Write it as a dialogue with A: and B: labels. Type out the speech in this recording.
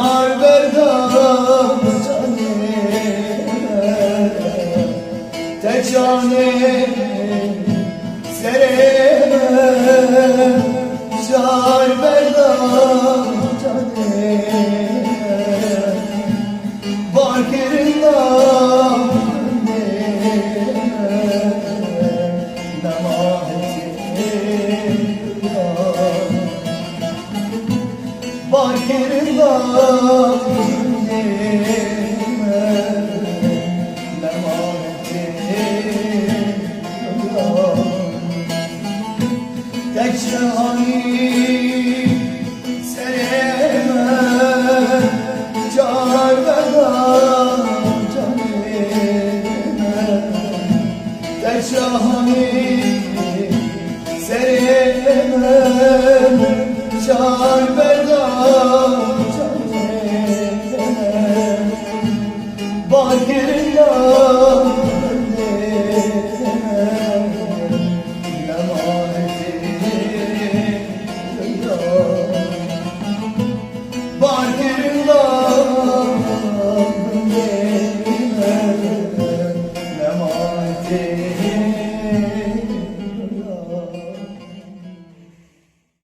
A: car berdam cane te cane serem car berdam cane barkerinden barkerinden tek şahani seremem car berdam cane tek şahani seremem car berdam cane